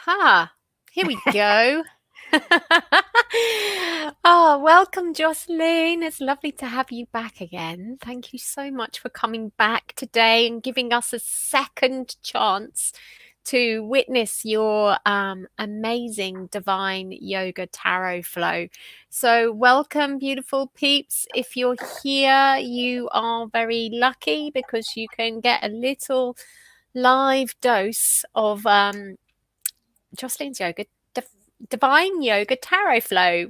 Aha, here we go. Oh, welcome, Jocelyne. It's lovely to have you back again. Thank you so much for coming back today and giving us a second chance to witness your amazing divine yoga tarot flow. So welcome, beautiful peeps. If you're here, you are very lucky because you can get a little live dose of Jocelyne's yoga, divine yoga tarot flow.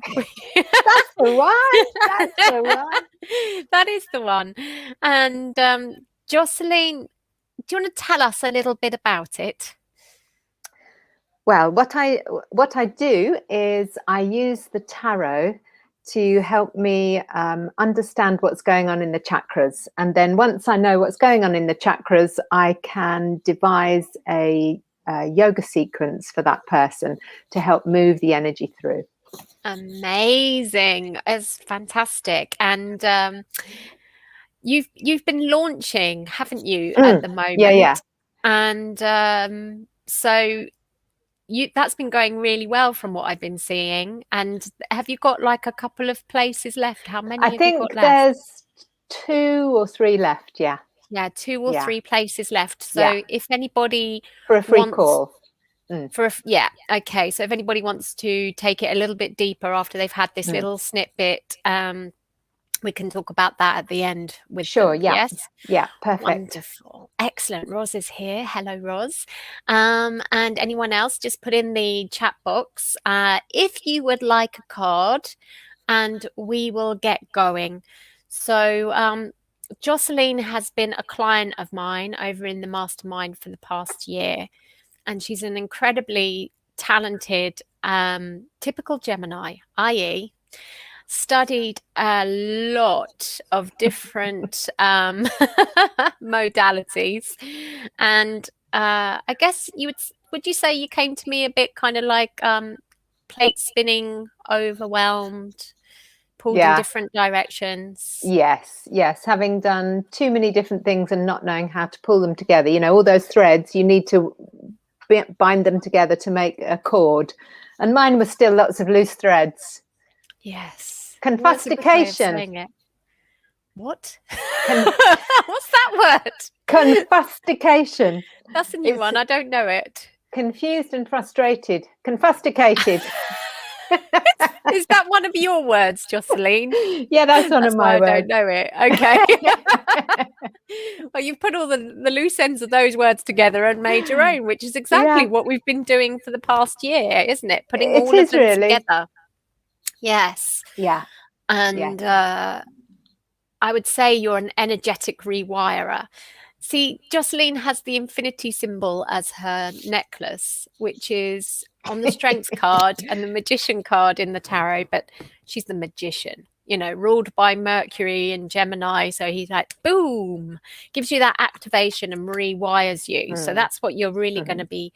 That's the one. That's the one. That is the one. And Jocelyne, do you want to tell us a little bit about it? Well, what I do is I use the tarot to help me understand what's going on in the chakras, and then once I know what's going on in the chakras, I can devise a yoga sequence for that person to help move the energy through. Amazing. It's fantastic. And you've been launching, haven't you, at the moment? Yeah. And so that's been going really well from what I've been seeing. And have you got like a couple of places left? How many have you got left? There's 2 or 3 left. Yeah, 2 or 3 places left. So if anybody for a free call. Okay. So if anybody wants to take it a little bit deeper after they've had this little snippet, we can talk about that at the end with them. Yes. Yeah, perfect. Wonderful. Excellent. Roz is here. Hello, Roz. And anyone else, just put in the chat box if you would like a card, and we will get going. So Jocelyne has been a client of mine over in the mastermind for the past year, and she's an incredibly talented typical Gemini, i.e. studied a lot of different modalities, and I guess would you say you came to me a bit kind of like plate spinning, overwhelmed, pulled in different directions? Yes, having done too many different things and not knowing how to pull them together. You know, all those threads, you need to bind them together to make a cord, and mine was still lots of loose threads. Yes. Confustication. What? What's that word? Confustication. That's a new one. I don't know it. Confused and frustrated. Confusticated. Is that one of your words, Jocelyne? Yeah, that's one of my words. I don't know it. Okay. Well, you've put all the loose ends of those words together and made your own, which is exactly what we've been doing for the past year, isn't it? Putting all of them together. Yes. Yeah. And I would say you're an energetic rewirer. See, Jocelyne has the infinity symbol as her necklace, which is on the strength card and the magician card in the tarot, but she's the magician, you know, ruled by Mercury and Gemini. So he's like, boom, gives you that activation and rewires you. So that's what you're really going to be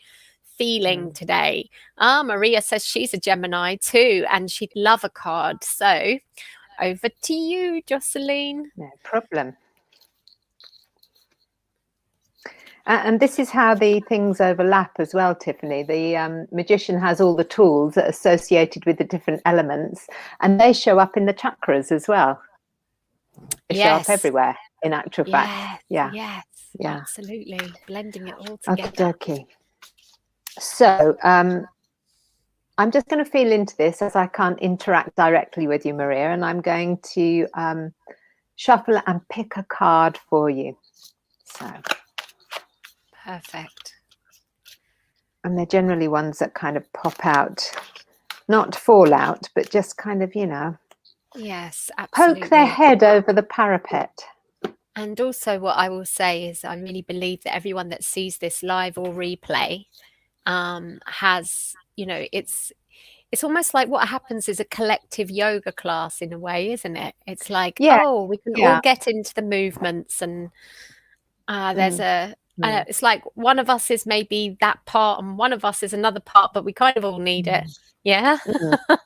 feeling today. Maria says she's a Gemini too, and she'd love a card. So over to you, Jocelyne. No problem. And this is how the things overlap as well, Tiffany. The magician has all the tools that are associated with the different elements, and they show up in the chakras as well. They show up everywhere, in actual fact. Yes, absolutely. Blending it all together. Okay. So I'm just going to feel into this, as I can't interact directly with you, Maria, and I'm going to shuffle and pick a card for you. So. Perfect. And they're generally ones that kind of pop out, not fall out, but just kind of, you know. Yes, absolutely. Poke their head over the parapet. And also what I will say is I really believe that everyone that sees this live or replay has, you know, it's almost like what happens is a collective yoga class in a way, isn't it? It's like, we can all get into the movements, and there's it's like one of us is maybe that part and one of us is another part, but we kind of all need it. Yeah.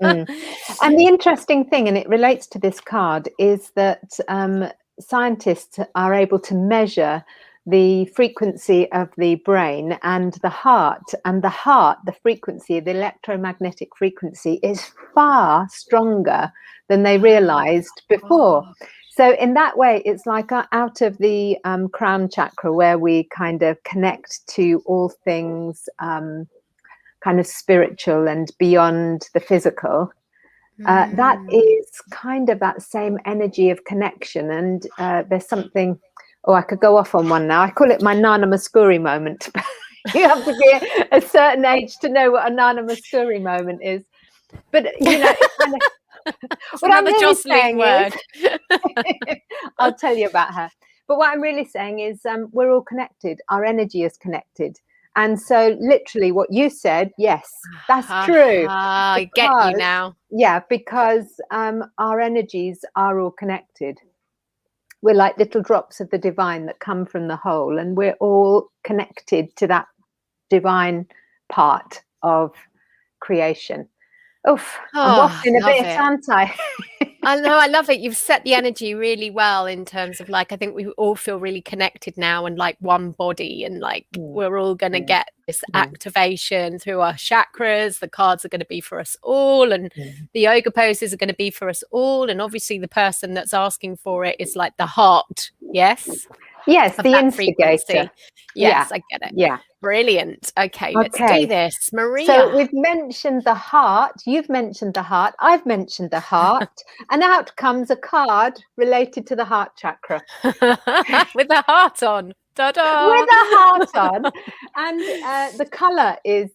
And the interesting thing, and it relates to this card, is that scientists are able to measure the frequency of the brain and the heart. And the heart, the frequency, the electromagnetic frequency is far stronger than they realized before. So in that way, it's like out of the crown chakra, where we kind of connect to all things kind of spiritual and beyond the physical. That is kind of that same energy of connection. And there's something, I could go off on one now. I call it my Nana Muscuri moment. You have to be a certain age to know what a Nana Muscuri moment is. But, you know, it's kind of, what I'm really saying word. I'll tell you about her. But what I'm really saying is we're all connected. Our energy is connected. And so literally what you said, yes, that's true. I get you now. Yeah, because our energies are all connected. We're like little drops of the divine that come from the whole, and we're all connected to that divine part of creation. Oof, I'm waffling a bit, aren't I? I know, I love it. You've set the energy really well in terms of like, I think we all feel really connected now and like one body, and like we're all going to get this activation through our chakras. The cards are going to be for us all, and the yoga poses are going to be for us all. And obviously the person that's asking for it is like the heart. Yes. Yes, the instigator. Yes, I get it. Yeah. Brilliant. Okay, let's do this. Maria. So we've mentioned the heart. You've mentioned the heart. I've mentioned the heart. And out comes a card related to the heart chakra. With the heart on. Ta-da! With a heart on. And the colour is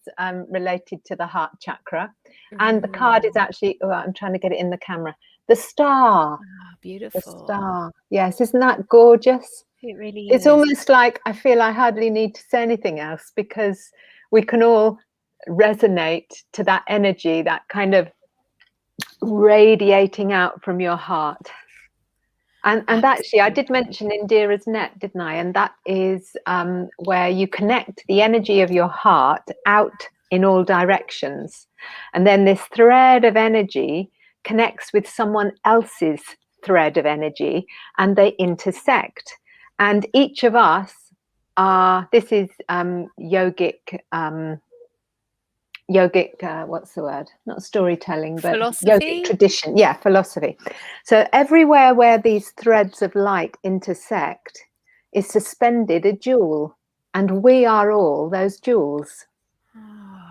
related to the heart chakra. And the card is actually, I'm trying to get it in the camera. The star. Beautiful. The star. Yes, isn't that gorgeous? It really is. It's almost like I feel I hardly need to say anything else, because we can all resonate to that energy, that kind of radiating out from your heart. And actually, I did mention Indira's net, didn't I? And that is where you connect the energy of your heart out in all directions. And then this thread of energy connects with someone else's thread of energy, and they intersect. And each of us are, this is yogic, what's the word? Not storytelling, but yogic tradition. Yeah, philosophy. So everywhere where these threads of light intersect is suspended a jewel, and we are all those jewels.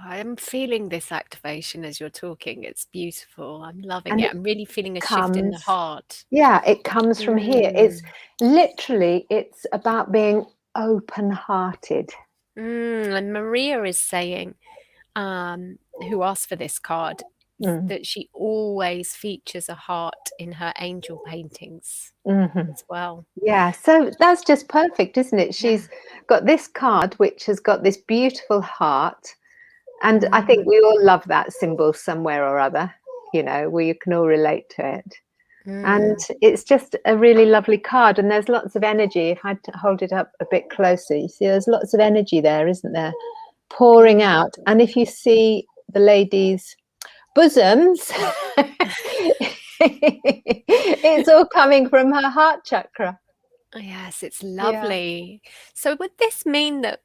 I am feeling this activation as you're talking. It's beautiful. I'm loving it. I'm really feeling a shift in the heart. Yeah, it comes from here. It's literally, it's about being open-hearted. And Maria is saying, who asked for this card, that she always features a heart in her angel paintings as well. Yeah, so that's just perfect, isn't it? She's got this card which has got this beautiful heart. And I think we all love that symbol somewhere or other, you know, where you can all relate to it. And it's just a really lovely card. And there's lots of energy. If I hold it up a bit closer, you see there's lots of energy there, isn't there? Pouring out. And if you see the ladies' bosoms, it's all coming from her heart chakra. Yes, it's lovely. So would this mean that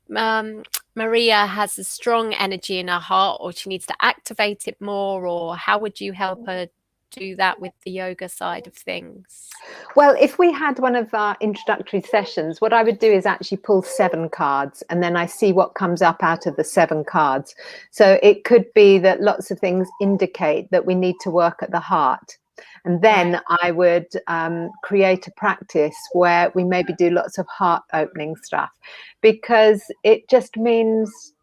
Maria has a strong energy in her heart, or she needs to activate it more, or how would you help her do that with the yoga side of things? Well, if we had one of our introductory sessions, what I would do is actually pull 7 cards, and then I see what comes up out of the 7 cards. So it could be that lots of things indicate that we need to work at the heart. And then I would create a practice where we maybe do lots of heart opening stuff, because it just means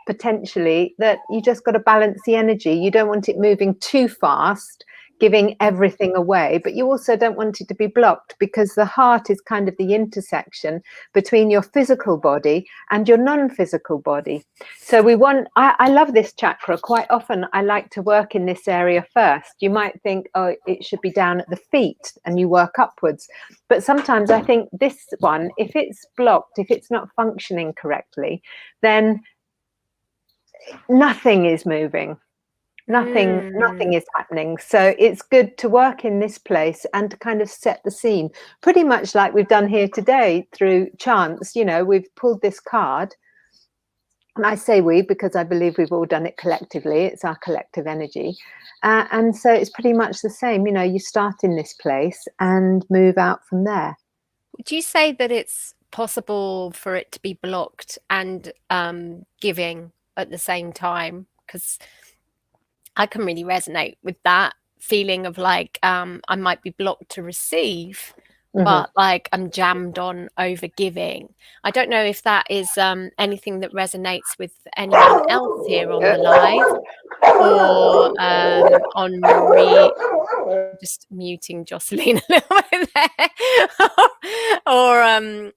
potentially that you just got to balance the energy. You don't want it moving too fast, giving everything away, but you also don't want it to be blocked, because the heart is kind of the intersection between your physical body and your non-physical body. So we want, I love this chakra. Quite often I like to work in this area first. You might think, oh, it should be down at the feet, and you work upwards. But sometimes I think this one, if it's blocked, if it's not functioning correctly, then nothing is moving. Nothing is happening. So it's good to work in this place and to kind of set the scene, pretty much like we've done here today through chance. You know, we've pulled this card, and I say we because I believe we've all done it collectively. It's our collective energy. And so it's pretty much the same. You know, you start in this place and move out from there. Would you say that it's possible for it to be blocked and giving at the same time? Because I can really resonate with that feeling of like I might be blocked to receive, but like I'm jammed on over giving. I don't know if that is anything that resonates with anyone else here on the live, or on Marie. Just muting Jocelyne a little bit there. Or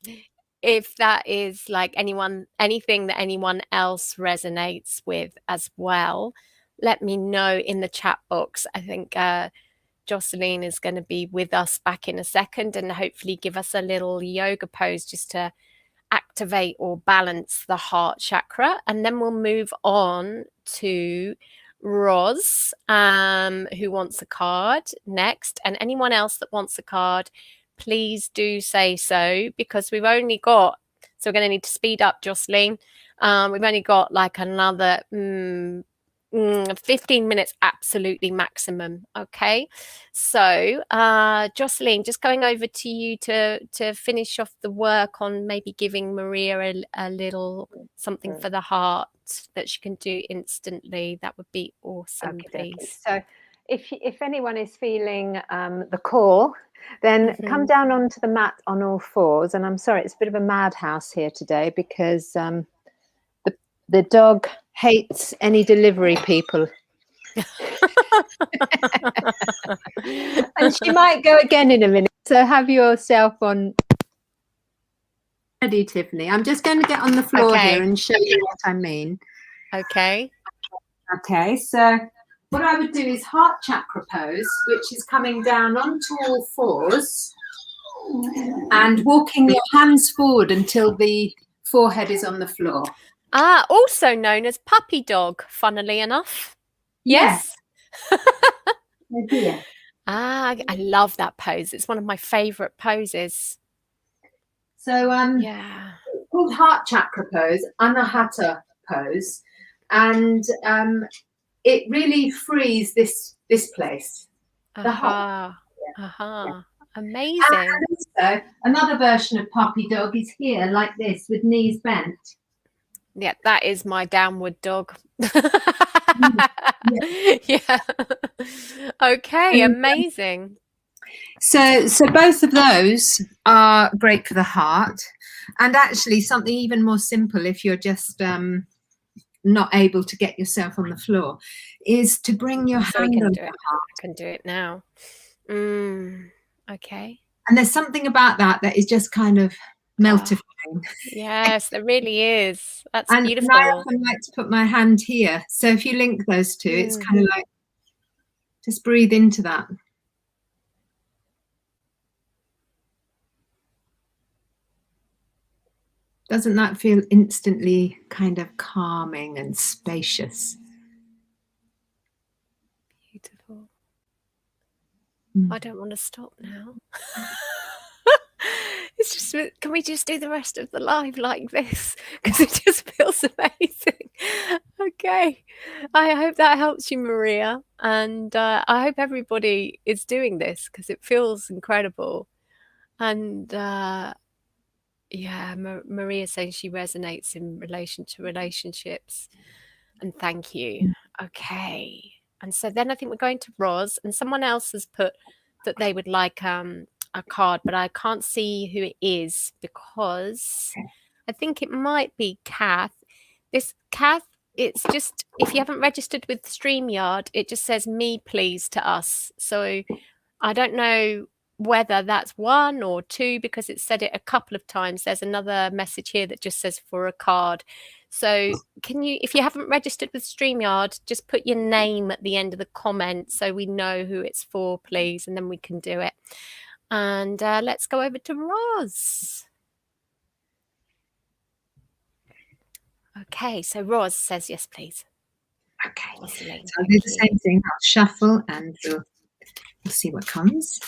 if that is like anything that anyone else resonates with as well, let me know in the chat box. I think Jocelyne is going to be with us back in a second and hopefully give us a little yoga pose just to activate or balance the heart chakra. And then we'll move on to Roz, who wants a card next. And anyone else that wants a card, please do say so, because we've only got, so we're going to need to speed up, Jocelyne. We've only got like another 15 minutes absolutely maximum. Okay, so Jocelyne, just going over to you to finish off the work on maybe giving Maria a little something for the heart that she can do instantly. That would be awesome. Okay, please. so if anyone is feeling the call, then come down onto the mat on all fours. And I'm sorry, it's a bit of a madhouse here today because the dog hates any delivery people. And she might go again in a minute. So have yourself on ready, Tiffany. I'm just going to get on the floor here and show you what I mean. Okay. Okay, so what I would do is heart chakra pose, which is coming down onto all fours and walking your hands forward until the forehead is on the floor. Also known as puppy dog, funnily enough. Yes. Oh dear. I love that pose. It's one of my favorite poses. So yeah, it's called heart chakra pose, anahata pose, and it really frees this place, the heart. Amazing. And also, another version of puppy dog is here, like this, with knees bent. Yeah, that is my downward dog. Yeah. Okay, amazing. So both of those are great for the heart, and actually something even more simple if you're just not able to get yourself on the floor is to bring your hand on the heart. I can do it now. Okay. And there's something about that is just kind of meltifying. Yes, there really is. That's beautiful. And I often like to put my hand here. So if you link those two, it's kind of like just breathe into that. Doesn't that feel instantly kind of calming and spacious? Beautiful. I don't want to stop now. It's just, can we just do the rest of the live like this? Because it just feels amazing. Okay. I hope that helps you, Maria. And I hope everybody is doing this because it feels incredible. And yeah, Maria saying she resonates in relation to relationships. And thank you. Okay. And so then I think we're going to Roz, and someone else has put that they would like a card, but I can't see who it is because I think it might be Kath. This Kath, it's just, if you haven't registered with StreamYard, it just says me please to us. So I don't know whether that's one or two because it said it a couple of times. There's another message here that just says for a card. So can you, if you haven't registered with StreamYard, just put your name at the end of the comment so we know who it's for, please, and then we can do it. And let's go over to Roz. Okay, so Roz says yes, please. Okay. Jocelyne, So I'll thank do the you. same thing. I'll shuffle and we'll see what comes.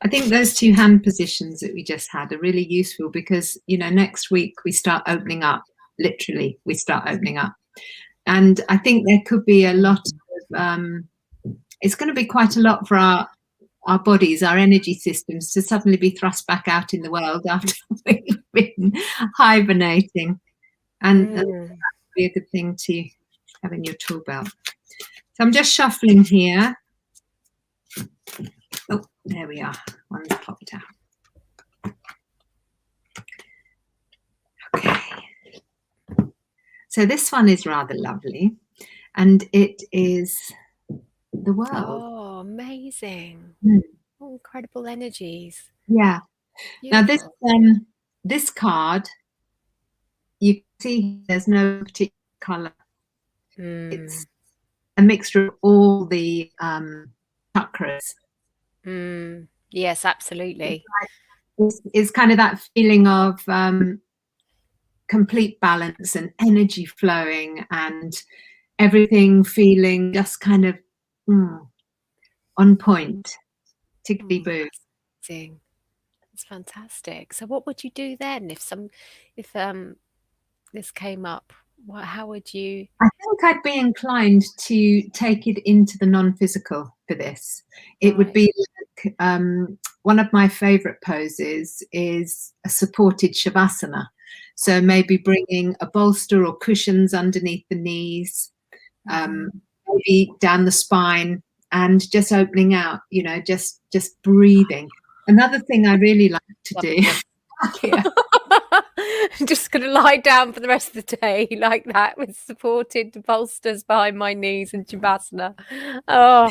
I think those 2 hand positions that we just had are really useful because, you know, next week we start opening up. Literally, we start opening up. And I think there could be a lot of, it's going to be quite a lot for our bodies, our energy systems to suddenly be thrust back out in the world after we've been hibernating. And that would be a good thing to have in your tool belt. So I'm just shuffling here. Oh, there we are. One's popped out. Okay. So this one is rather lovely. And it is the world. Oh, amazing. Oh, incredible energies. Yeah. Beautiful. Now this card, you can see there's no particular colour. It's a mixture of all the chakras. Yes, absolutely. It's kind of that feeling of complete balance and energy flowing and everything feeling just kind of on point. Tickety boo. It's fantastic. So what would you do then if this came up? How would you? I think I'd be inclined to take it into the non-physical for this. It would be like one of my favorite poses is a supported shavasana. So maybe bringing a bolster or cushions underneath the knees, maybe down the spine, and just opening out, you know, just breathing. Another thing I really like to do. I'm just going to lie down for the rest of the day like that with supported bolsters behind my knees and shavasana. Oh,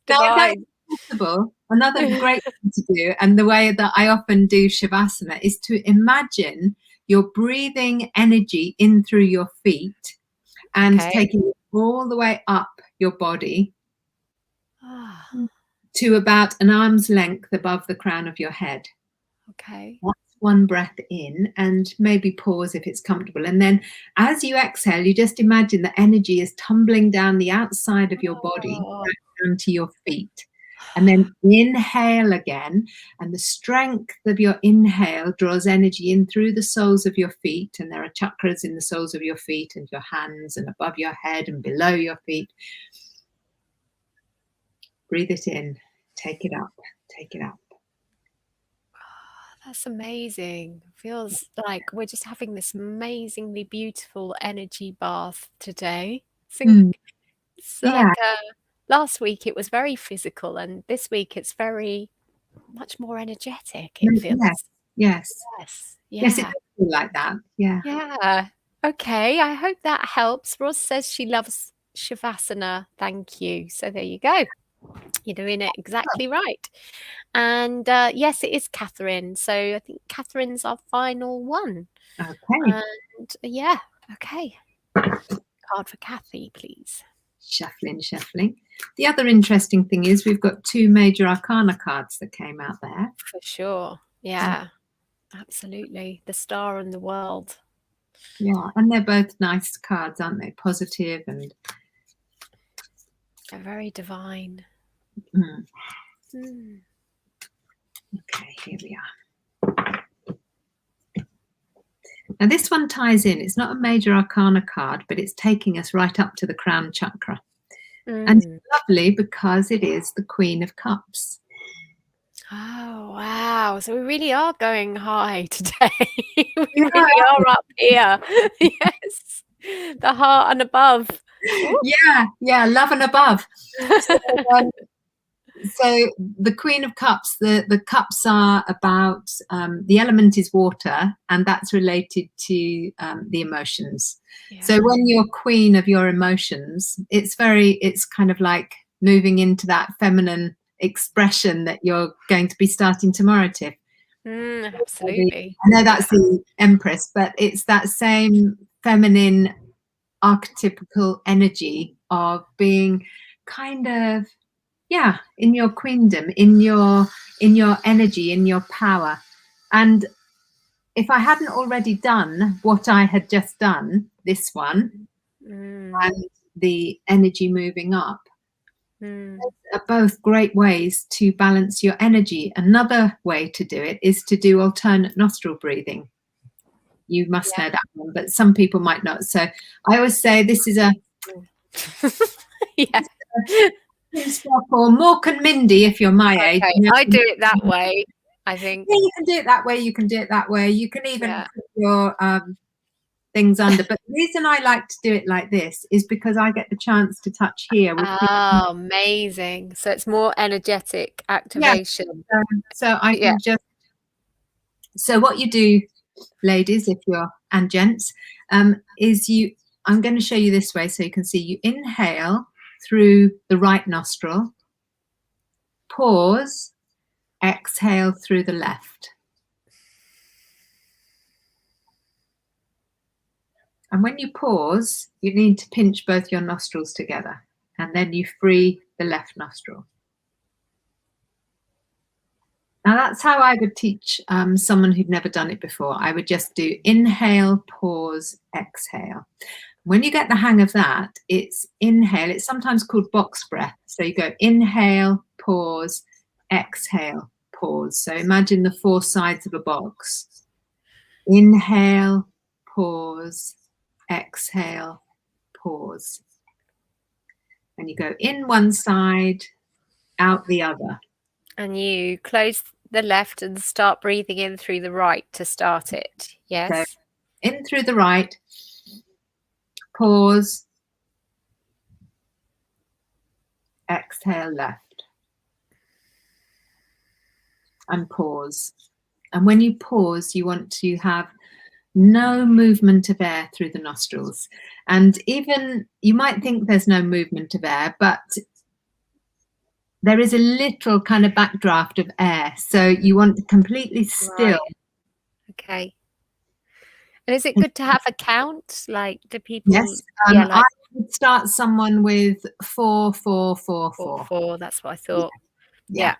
divine. Possible. Another great thing to do, and the way that I often do shavasana, is to imagine you're breathing energy in through your feet and taking it all the way up your body to about an arm's length above the crown of your head. Okay. That's one breath in, and maybe pause if it's comfortable. And then as you exhale, you just imagine the energy is tumbling down the outside of your body down to your feet. And then inhale again, and the strength of your inhale draws energy in through the soles of your feet, and there are chakras in the soles of your feet and your hands and above your head and below your feet. Breathe it in, take it up, take it up. That's amazing. Feels like we're just having this amazingly beautiful energy bath today. It's like last week it was very physical, and this week it's very much more energetic. It feels. Yes, yeah. Yes, it does feel like that. Yeah. Yeah. Okay. I hope that helps. Roz says she loves shavasana. Thank you. So there you go. You're doing it exactly right. And yes, it is Catherine. So I think Catherine's our final one. Okay. And yeah, okay. Card for Kathy, please. Shuffling. The other interesting thing is we've got 2 major arcana cards that came out there. For sure. Yeah, absolutely. The Star and the World. Yeah, and they're both nice cards, aren't they? Positive and they're very divine. Okay, here we are. Now this one ties in. It's not a major arcana card, but it's taking us right up to the crown chakra. And it's lovely because it is the Queen of Cups. Oh, wow. So we really are going high today. We really are up here. Yes. The heart and above. Yeah, love and above. So the Queen of Cups, the cups are about, the element is water, and that's related to the emotions. Yeah. So when you're queen of your emotions, it's kind of like moving into that feminine expression that you're going to be starting tomorrow, Tiff. Absolutely. I know that's the Empress, but it's that same feminine archetypical energy of being kind of, in your queendom, in your energy, in your power. And if I hadn't already done what I had just done, this one, and the energy moving up, are both great ways to balance your energy. Another way to do it is to do alternate nostril breathing. You must know that one, but some people might not. So I always say this is a or Mork and Mindy if you're my age. I do it that way, I think. Yeah, you can do it that way. You can do it that way. You can even put your things under. But the reason I like to do it like this is because I get the chance to touch here. Oh, amazing. So it's more energetic activation. Yeah. So I can just, so what you do, ladies, if you're, and gents, is I'm going to show you this way so you can see. You inhale through the right nostril, pause, exhale through the left. And when you pause, you need to pinch both your nostrils together, and then you free the left nostril. Now that's how I would teach someone who'd never done it before. I would just do inhale, pause, exhale. When you get the hang of that, it's inhale. It's sometimes called box breath. So you go inhale, pause, exhale, pause. So imagine the 4 sides of a box. Inhale, pause, exhale, pause. And you go in one side, out the other. And you close the left and start breathing in through the right to start it. Yes. So in through the right, pause, exhale left, and pause. And when you pause, you want to have no movement of air through the nostrils. And even you might think there's no movement of air, but there is a little kind of backdraft of air. So you want to completely still. Right. Okay. And is it good to have a count? Like, do people? Yes. I would start someone with 4, 4, 4, 4. 4. That's what I thought. Yeah.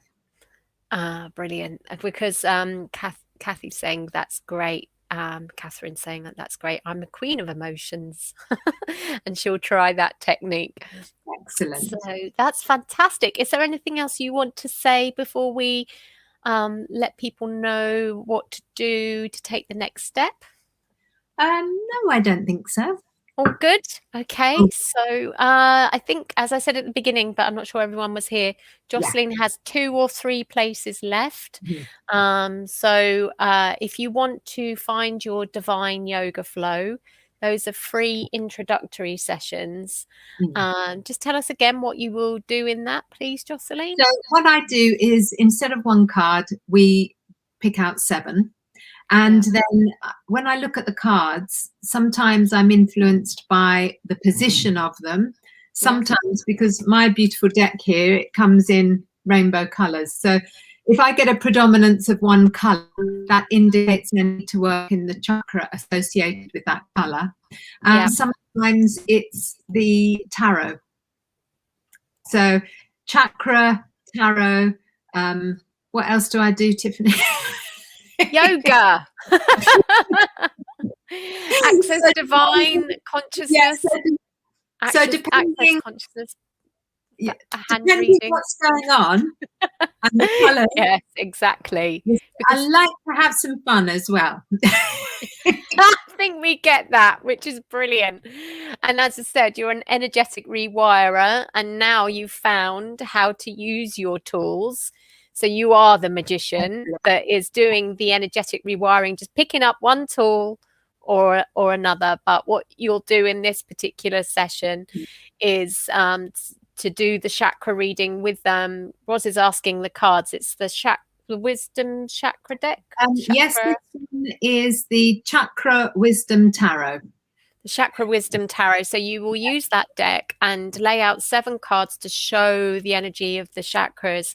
Brilliant. Because Kathy's saying that's great. Catherine's saying that's great. I'm a queen of emotions, and she'll try that technique. Excellent. So that's fantastic. Is there anything else you want to say before we let people know what to do to take the next step? No, I don't think so. All good. Okay. So I think, as I said at the beginning, but I'm not sure everyone was here, Jocelyne has 2 or 3 places left. So if you want to find your divine yoga flow, those are free introductory sessions. Just tell us again what you will do in that, please, Jocelyne. So what I do is, instead of 1 card, we pick out 7. And then when I look at the cards, sometimes I'm influenced by the position of them. Sometimes, because my beautiful deck here, it comes in rainbow colors. So if I get a predominance of 1 color, that indicates I need to work in the chakra associated with that color. Sometimes it's the tarot. So chakra, tarot. What else do I do, Tiffany? Yoga. Access divine consciousness. So depending consciousness. Depending what's going on and the colour. Yes, exactly. I like to have some fun as well. I think we get that, which is brilliant. And as I said, you're an energetic rewirer, and now you've found how to use your tools. So you are the magician that is doing the energetic rewiring, just picking up 1 tool or another. But what you'll do in this particular session is to do the chakra reading with Roz is asking the cards. It's the wisdom chakra deck. Yes, this one is the Chakra Wisdom Tarot. The Chakra Wisdom Tarot. So you will use that deck and lay out 7 cards to show the energy of the chakras.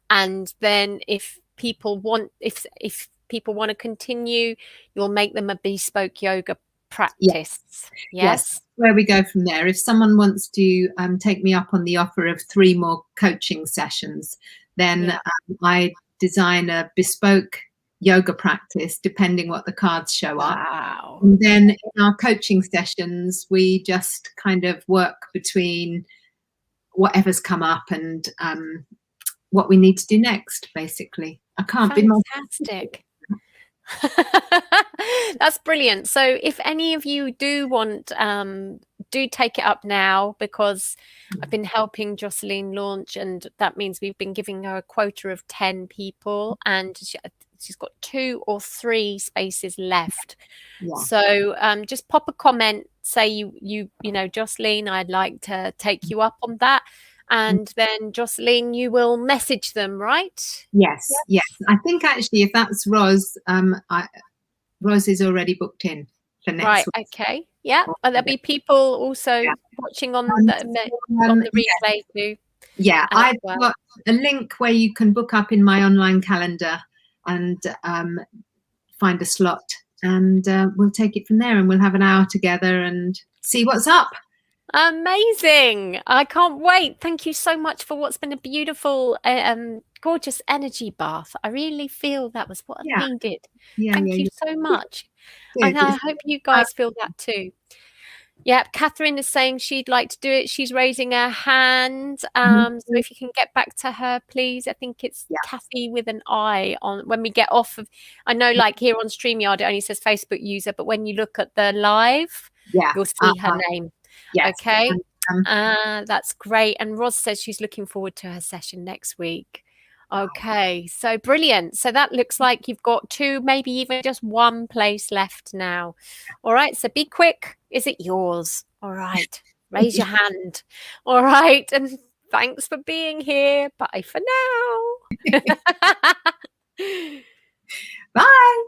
And then if people want to continue, you'll make them a bespoke yoga practice. Yes. Where we go from there. If someone wants to take me up on the offer of 3 more coaching sessions, then I design a bespoke yoga practice, depending what the cards show up. Wow. And then in our coaching sessions, we just kind of work between whatever's come up and what we need to do next, basically. I can't be more fantastic. That's brilliant. So if any of you do want, do take it up now, because I've been helping Jocelyne launch, and that means we've been giving her a quota of 10 people, and she's got 2 or 3 spaces left. Yeah. So just pop a comment, say you know, Jocelyne, I'd like to take you up on that. And then Jocelyne, you will message them, right? Yes. I think actually, if that's Roz, Roz is already booked in for next week. Okay. Yeah. And there'll be people also watching on the replay too. Yeah, I've got a link where you can book up in my online calendar and find a slot, and we'll take it from there, and we'll have an hour together and see what's up. Amazing. I can't wait. Thank you so much for what's been a beautiful, gorgeous energy bath. I really feel that was what I needed. Thank you so much. And I hope you guys feel that too. Yeah, Catherine is saying she'd like to do it. She's raising her hand. So if you can get back to her, please. I think it's Kathy with an I on when we get off of. I know, like here on StreamYard, it only says Facebook user, but when you look at the live, you'll see her name. Yes. Okay. That's great. And Roz says she's looking forward to her session next week. Okay, so brilliant. So that looks like you've got 2, maybe even just 1 place left now. All right, so be quick. Is it yours? All right, raise your hand. All right, and thanks for being here. Bye for now. Bye.